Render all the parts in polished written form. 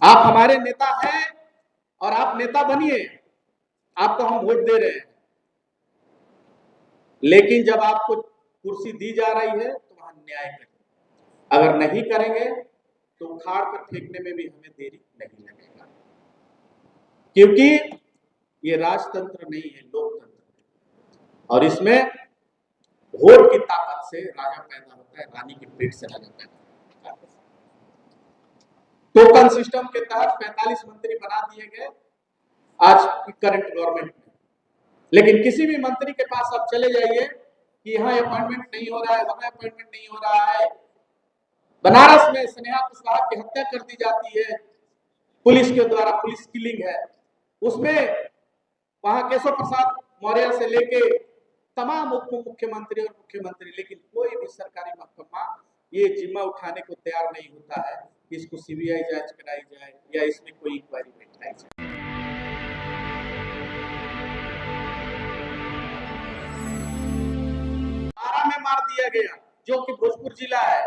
आप हमारे नेता हैं और आप नेता बनिए, आपको हम वोट दे रहे हैं, लेकिन जब आपको कुर्सी दी जा रही है तो वहां न्याय करें। अगर नहीं करेंगे तो उखाड़ कर फेंकने में भी हमें देरी नहीं लगेगा, क्योंकि ये राजतंत्र नहीं है, लोकतंत्र है। और इसमें वोट की ताकत से राजा पैदा होता है, रानी की पेट से राजा पैदा होता है। टोकन सिस्टम के तहत 45 मंत्री बना दिए गए आज की करंट गवर्नमेंट में, लेकिन किसी भी मंत्री के पास आप चले जाइए कि यहाँ अपॉइंटमेंट नहीं हो रहा है, वहां अपॉइंटमेंट नहीं हो रहा है। बनारस में स्नेहा कुशवाहा की हत्या कर दी जाती है पुलिस के द्वारा, पुलिस किलिंग है उसमें। वहां केशव प्रसाद मौर्य से लेके तमाम उप मुख्यमंत्री और मुख्यमंत्री, लेकिन कोई भी सरकारी महकमा ये जिम्मा उठाने को तैयार नहीं होता है कि इसको सीबीआई जांच कराई जाए या इसमें कोई इंक्वायरी बैठाई जाए। में मार दिया गया जो कि भोजपुर जिला है।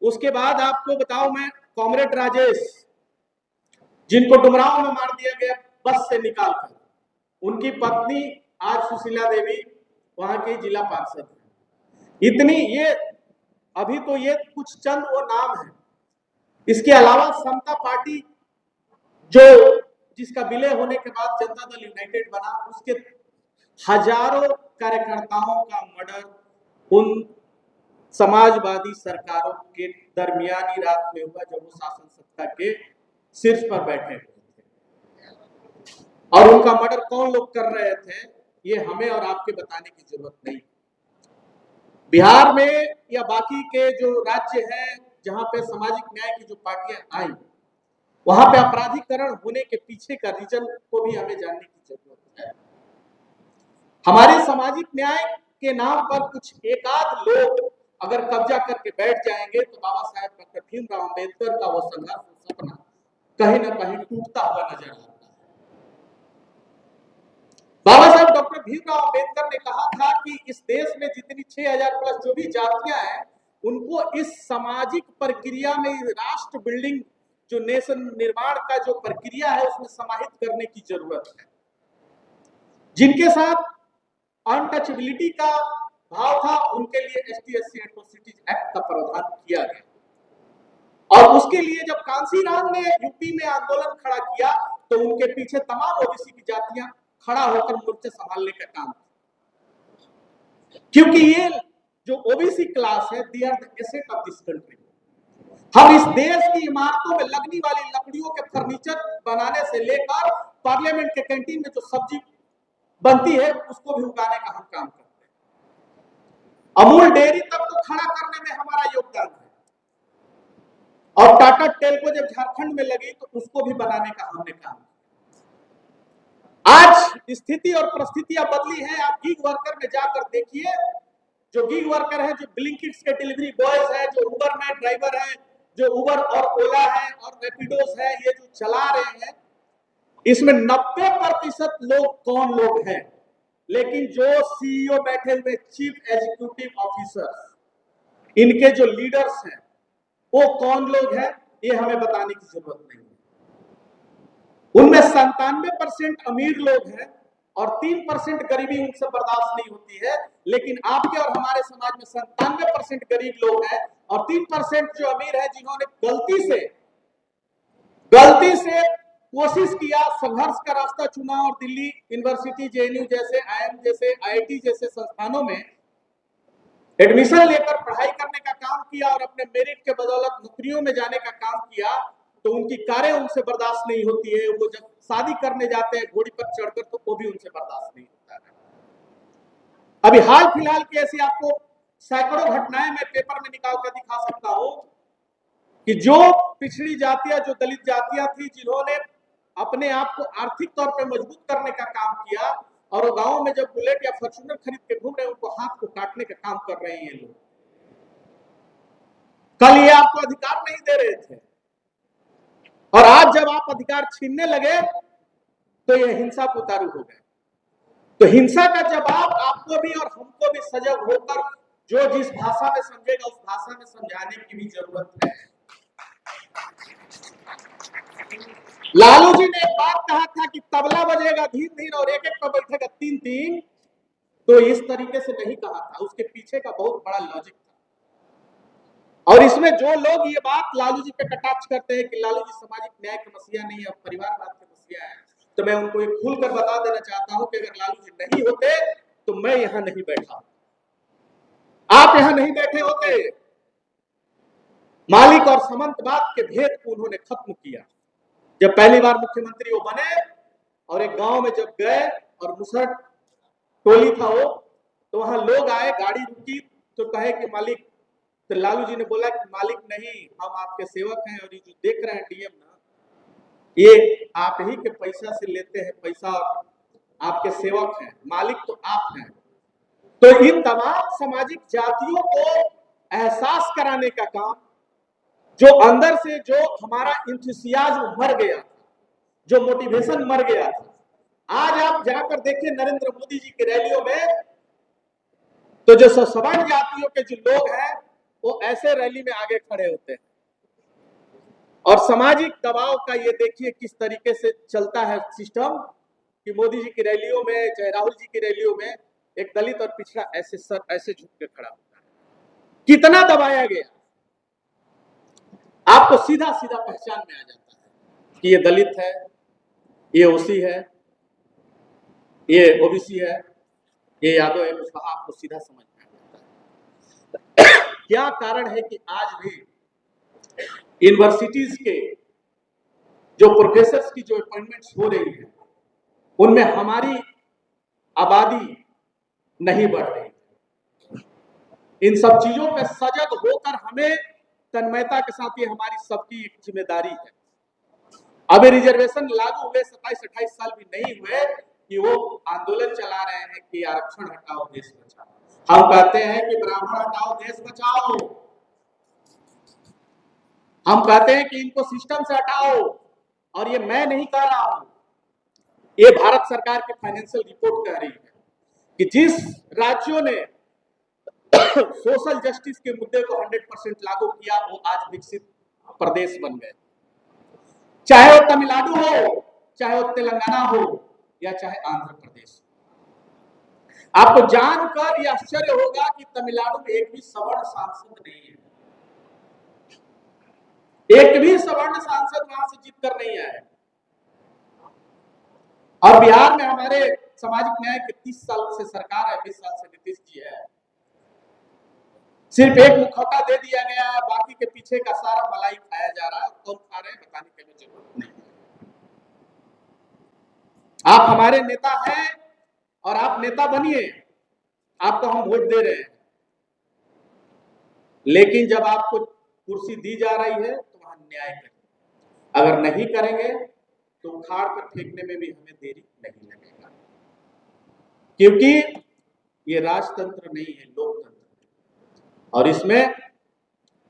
उसके बाद आपको बताऊं मैं, कॉमरेड राजेश जिनको डुमरांव में मार दिया गया बस से निकालकर, उनकी पत्नी आज सुशीला देवी वहां की जिला पार्षद है। इतनी ये अभी तो ये कुछ चंद वो नाम है। इसके अलावा समता पार्टी जो जिसका विलय होने के बाद जनता दल यूनाइटेड बना, उसके हजारों कार्यकर्ताओं का मर्डर उन समाजवादी सरकारों के दरमियानी रात में हुआ जब वो शासन सत्ता के शीर्ष पर बैठे हुए थे। और उनका मर्डर कौन लोग कर रहे थे ये हमें और आपके बताने की जरूरत नहीं। बिहार में या बाकी के जो राज्य हैं जहां पे सामाजिक न्याय की जो पार्टियां आई, वहां पे अपराधीकरण होने के पीछे का रीजन को भी हमें जानने की जरूरत है। हमारे सामाजिक न्याय के नाम पर कुछ एकाध लोग अगर कब्जा करके बैठ जाएंगे तो बाबा साहेब डॉक्टर भीमराव अंबेडकर का वो संघर्ष सपना कहीं ना कहीं टूटता हुआ नजर आता है। बाबा साहेब डॉक्टर भीमराव अंबेडकर ने कहा था कि इस देश में जितनी 6000 प्लस जो भी जातियां हैं उनको इस सामाजिक प्रक्रिया में, राष्ट्र बिल्डिंग जो नेशन निर्माण का जो प्रक्रिया है उसमें समाहित करने की जरूरत है। जिनके साथ अनटचेबिलिटी का भाव था उनके लिए एसटी/एससी एट्रोसिटीज एक्ट का प्रावधान किया गया। और उसके लिए जब कांसीराम ने यूपी में आंदोलन खड़ा किया तो उनके पीछे तमाम ओबीसी की जातियां खड़ा होकर मोर्चे संभालने का काम किया, क्योंकि ये जो ओबीसी क्लास है they are the asset of this country. हम इस देश की इमारतों में लगने वाली लकड़ियों के फर्नीचर बनाने से लेकर पार्लियामेंट के कैंटीन में जो सब्जी बनती है उसको भी उगाने का हम काम करते हैं। अमूल डेयरी तक तो खड़ा करने में हमारा योगदान है, और टाटा टेल्को जब झारखंड में लगी तो उसको भी बनाने का हमने काम किया। आज स्थिति और परिस्थितियां बदली हैं। आप गिग वर्कर में जाकर देखिए, जो गिग वर्कर है, जो ब्लिंकिट्स के डिलीवरी बॉयज है, जो उबर में ड्राइवर है, जो उबर और ओला है और रैपिडोस है, ये जो चला रहे हैं, इसमें 90% लोग कौन लोग हैं? लेकिन जो सीईओ बैठे हुए चीफ एग्जीक्यूटिव ऑफिसर्स, इनके जो लीडर्स हैं वो कौन लोग हैं ये हमें बताने की जरूरत नहीं है। उनमें 97% अमीर लोग हैं और 3% गरीबी उनसे बर्दाश्त नहीं होती है। लेकिन आपके और हमारे समाज में 97% गरीब लोग हैं और 3% जो अमीर है जिन्होंने गलती से कोशिश किया, संघर्ष का रास्ता चुना और दिल्ली यूनिवर्सिटी, जेएनयू जैसे, आईएम जैसे, आईआईटी जैसे संस्थानों में एडमिशन लेकर पढ़ाई करने का काम किया और अपने मेरिट के बदौलत नौकरियों में जाने का काम किया, तो उनकी कारें उनसे बर्दाश्त नहीं होती है। वो जब शादी करने जाते हैं घोड़ी पर चढ़कर तो वो भी उनसे बर्दाश्त नहीं होता है। अभी हाल फिलहाल की ऐसी आपको सैकड़ों घटनाएं मैं पेपर में निकाल कर दिखा सकता हूं कि जो पिछड़ी जातियां, जो दलित जातियां थी, जिन्होंने अपने आप को आर्थिक तौर पर मजबूत करने का काम किया और वो गांव में जब बुलेट या फॉर्च्यूनर खरीद के घूम रहे हैं, उनको हाथ को काटने का काम कर रहे हैं ये लोग। कल ये आपको अधिकार नहीं दे रहे थे और आज जब आप अधिकार छीनने लगे तो ये हिंसा को उतारू हो गए। तो हिंसा का जवाब आपको भी और हमको भी सजग होकर जो जिस भाषा में समझेगा उस भाषा में समझाने की भी जरूरत है। लालू जी ने एक बात कहा था कि तबला बजेगा धीन धीन और एक एक पर बैठेगा तीन तीन, तो इस तरीके से नहीं कहा था, उसके पीछे का बहुत बड़ा लॉजिक था। और इसमें जो लोग ये बात लालू जी पे कटाक्ष करते हैं कि लालू जी सामाजिक न्याय का मसीहा नहीं है, परिवारवाद के मसीहा है, तो मैं उनको एक खुलकर बता देना चाहता हूं कि अगर लालू जी नहीं होते तो मैं यहां नहीं बैठा, आप यहां नहीं बैठे होते। मालिक और सामंतवाद के भेद को उन्होंने खत्म किया। जब पहली बार मुख्यमंत्री वो बने और एक गांव में जब गए और मुसहर टोली था वो, तो वहां लोग आए, गाड़ी रुकी तो कहे कि मालिक, तो लालू जी ने बोला कि मालिक नहीं, हम आपके सेवक हैं और ये जो देख रहे हैं डीएम ना, ये आप ही के पैसा से लेते हैं पैसा, आपके सेवक हैं, मालिक तो आप हैं। तो इन तमाम सामाजिक जातियों को एहसास कराने का काम, जो अंदर से जो हमारा इंथुसियाज्म मर गया, जो मोटिवेशन मर गया था, आज आप जाकर देखिए नरेंद्र मोदी जी की रैलियों में, तो जो सवर्ण जातियों के जो लोग हैं वो ऐसे रैली में आगे खड़े होते हैं। और सामाजिक दबाव का ये देखिए किस तरीके से चलता है सिस्टम, कि मोदी जी की रैलियों में, चाहे राहुल जी की रैलियों में, एक दलित और पिछड़ा ऐसे सर ऐसे झुक के खड़ा होता है। कितना दबाया गया, आपको सीधा सीधा पहचान में आ जाता है कि ये दलित है, ये ओसी है, ये ओबीसी है, ये यादव है, उसका आपको सीधा समझ में आ जाता है। क्या कारण है कि आज भी यूनिवर्सिटीज के जो प्रोफेसर्स की जो अपॉइंटमेंट्स हो रही है उनमें हमारी आबादी नहीं बढ़ रही। इन सब चीजों पर सजग होकर हमें तन्मयता के साथ, ये हमारी सबकी एक जिम्मेदारी है। अभी रिजर्वेशन लागू हुए 27-28 साल भी नहीं हुए कि वो आंदोलन चला रहे हैं कि आरक्षण हटाओ देश बचाओ। हम कहते हैं कि ब्राह्मण हटाओ देश बचाओ, हम कहते हैं कि इनको सिस्टम से हटाओ। और ये मैं नहीं कह रहा हूं, ये भारत सरकार की फाइनेंशियल रिपोर्ट कह रही है कि जिस राज्यों ने सोशल जस्टिस के मुद्दे को 100% लागू किया वो आज विकसित प्रदेश बन गए, चाहे वो तमिलनाडु हो, चाहे वो तेलंगाना हो, या चाहे आंध्र प्रदेश। आपको जानकर यह आश्चर्य होगा कि तमिलनाडु में एक भी सवर्ण सांसद नहीं है, एक भी सवर्ण सांसद वहां से जीतकर नहीं आए। और बिहार में हमारे सामाजिक न्याय के 30 साल से सरकार है, 20 साल से नीतीश जी है, सिर्फ एक मुखौटा दे दिया गया है, बाकी के पीछे का सारा मलाई खाया जा रहा है। कौन खा रहे हैं बताने की हमें जरूरत नहीं है। आप हमारे नेता हैं और आप नेता बनिए, आपको हम वोट दे रहे हैं, लेकिन जब आपको कुर्सी दी जा रही है तो वहां न्याय करें। अगर नहीं करेंगे तो उखाड़ कर फेंकने में भी हमें देरी नहीं लगेगा, क्योंकि ये राजतंत्र नहीं है, लोकतंत्र। और इसमें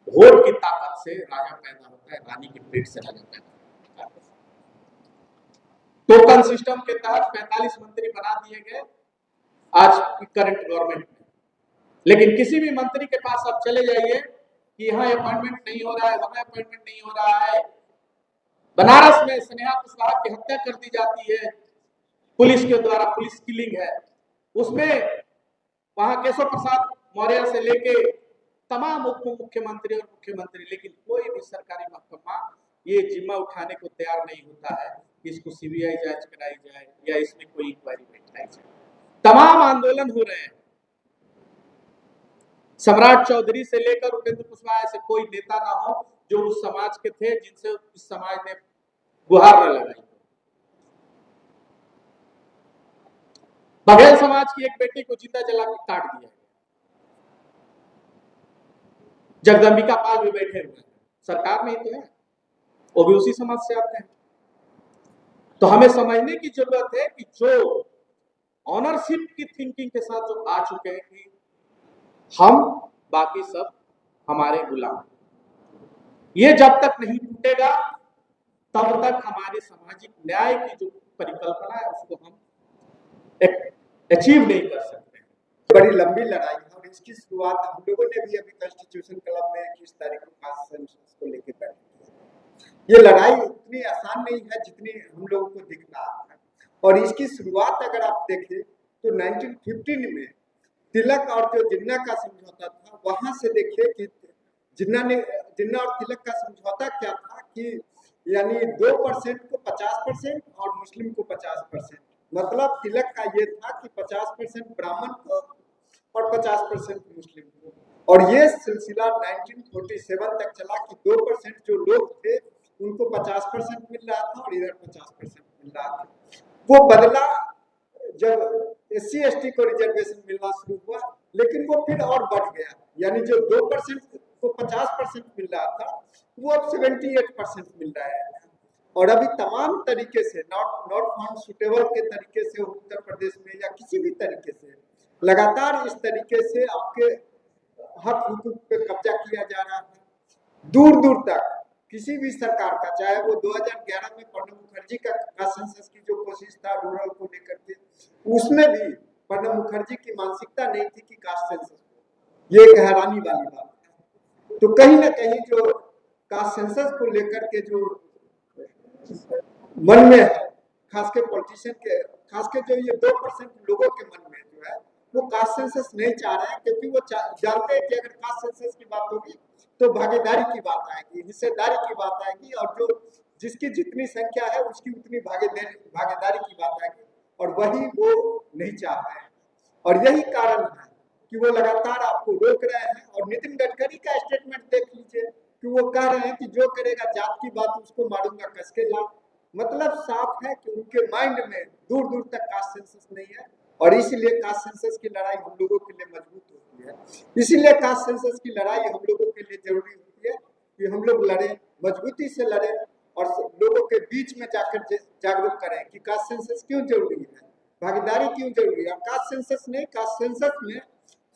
वोट की ताकत से राजा पैदा होता है, रानी की पेट से राजा पैदा होता है। टोकन सिस्टम के तहत 45 मंत्री बना दिए गए आज की करंट गवर्नमेंट में, लेकिन किसी भी मंत्री के पास आप चले जाइए कि यहाँ अपॉइंटमेंट नहीं हो रहा है, वहां अपॉइंटमेंट नहीं हो रहा है। बनारस में स्नेहा कुशवाहा की हत्या कर दी जाती है पुलिस के द्वारा, पुलिस किलिंग है उसमें, वहां केशव प्रसाद मौर्य से लेके तमाम उप मुख्यमंत्री और मुख्यमंत्री, लेकिन कोई भी सरकारी महकमा ये जिम्मा उठाने को तैयार नहीं होता है कि इसको सीबीआई जांच कराई जाए या इसमें कोई इंक्वायरी बैठाई जाए। तमाम आंदोलन हो रहे हैं, सम्राट चौधरी से लेकर उपेंद्र कुशवाहा से कोई नेता ना हो जो उस समाज के थे जिनसे इस समाज ने गुहार न लगाई। बघेल समाज की एक बेटी को जिंदा जला के काट दिया, जगदंबिका पाल भी बैठे हुए हैं, सरकार में ही तो है, वो भी उसी समाज से आते हैं। तो हमें समझने की जरूरत है कि जो ऑनरशिप की थिंकिंग के साथ जो आ चुके हैं कि हम बाकी सब हमारे गुलाम, ये जब तक नहीं टूटेगा तब तक हमारे सामाजिक न्याय की जो परिकल्पना है उसको हम अचीव नहीं कर सकते। बड़ी लंबी लड़ाई है और इसकी शुरुआत हम लोगों ने भी अभी कॉन्स्टिट्यूशन क्लब में 21 तारीख को 5 सेंसस को लेकर बैठे। ये लड़ाई उतनी आसान नहीं है जितनी हम लोगों को दिख रहा है। और इसकी शुरुआत अगर आप देखें तो 1915 में तिलक और जो जिन्ना का समझौता था, वहां से देखिए कि जिन्ना और तिलक का समझौता क्या था कि यानी 2% को 50% और मुस्लिम को 50%। मतलब तिलक का ये था कि 50% ब्राह्मण को और 50% मुस्लिम को। और ये सिलसिला 1947 तक चला कि 2% जो लोग थे उनको 50% मिल रहा था और इधर 50% मिल रहा था। वो बदला जब SC/ST को रिजर्वेशन मिलना शुरू हुआ, लेकिन वो फिर और बढ़ गया, यानी जो 2% को 50% मिल रहा था वो अब 78% मिल रहा है। और अभी तमाम तरीके से नॉट फाउंड सुटेबल के तरीके से उत्तर प्रदेश में या किसी भी तरीके से लगातार इस तरीके से आपके हक हुकूक पे कब्जा किया जा रहा है। दूर दूर तक किसी भी सरकार का, चाहे वो 2011 में प्रणब मुखर्जी का सेंसस की जो कोशिश था रूरल को लेकर के, उसमें भी प्रणब मुखर्जी की मानसिकता नहीं थी कि कास्ट सेंसस हो। ये एक हैरानी वाली बात है। तो कहीं ना कहीं जो कास्ट सेंसस को लेकर के जो मन में है, खास के पॉलिटिशियन के, खास के जो ये 2% लोगों के मन में जो है, वो कास्ट सेंसस नहीं चाह रहे हैं, क्योंकि वो जानते हैं कि अगर कास्ट सेंसस की बात होगी तो भागीदारी की बात आएगी, हिस्सेदारी की बात आएगी, और जो जिसकी जितनी संख्या है उसकी उतनी भागीदारी की बात आएगी, और वही वो नहीं चाह रहे हैं। और यही कारण है कि वो लगातार आपको रोक रहे हैं। और नितिन गडकरी का स्टेटमेंट देख लीजिए कि वो कह रहे हैं कि जो करेगा जात की बात उसको मारूंगा कस के लात। मतलब साफ है कि उनके माइंड में दूर दूर तक कास्ट सेंसस नहीं है, और इसीलिए कास्ट सेंसस की लड़ाई हम लोगों के लिए मजबूत होती है। इसीलिए कास्ट सेंसस की लड़ाई हम लोगों के लिए जरूरी होती है कि हम लोग लड़ें, मजबूती से लड़ें, और लोगों के बीच में जाकर जागरूक करें कि कास्ट सेंसस क्यों जरूरी है, भागीदारी क्यों जरूरी है। कास्ट सेंसस नहीं, कास्ट सेंसस में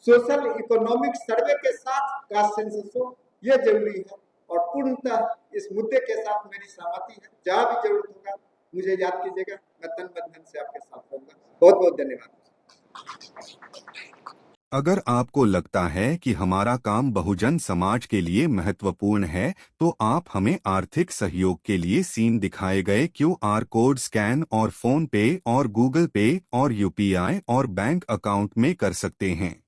सोशल इकोनॉमिक सर्वे के साथ कास्ट सेंसस हो, यह जरूरी है। और पूर्णतः इस मुद्दे के साथ मेरी सहमति है। जहां भी जरूरत होगा मुझे याद कीजिएगा, मैं तन मन धन से आपके साथ रहूंगा। बहुत बहुत धन्यवाद। अगर आपको लगता है कि हमारा काम बहुजन समाज के लिए महत्वपूर्ण है, तो आप हमें आर्थिक सहयोग के लिए सीन दिखाए गए QR कोड स्कैन और फोन पे और गूगल पे और UPI और बैंक अकाउंट में कर सकते हैं।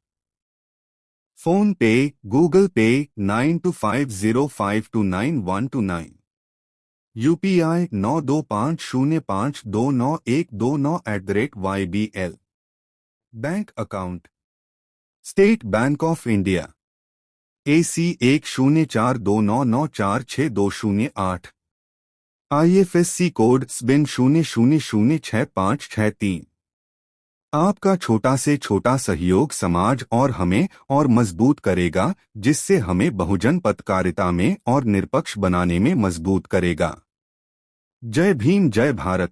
फोन पे, गूगल पे 9250529129, UPI 9250529129@YBL। Bank account state bank of India AC 104299462008, IFSC code SBIN 00066563। आपका छोटा से छोटा सहयोग समाज और हमें और मजबूत करेगा, जिससे हमें बहुजन पत्रकारिता में और निष्पक्ष बनाने में मजबूत करेगा। जय भीम, जय भारत।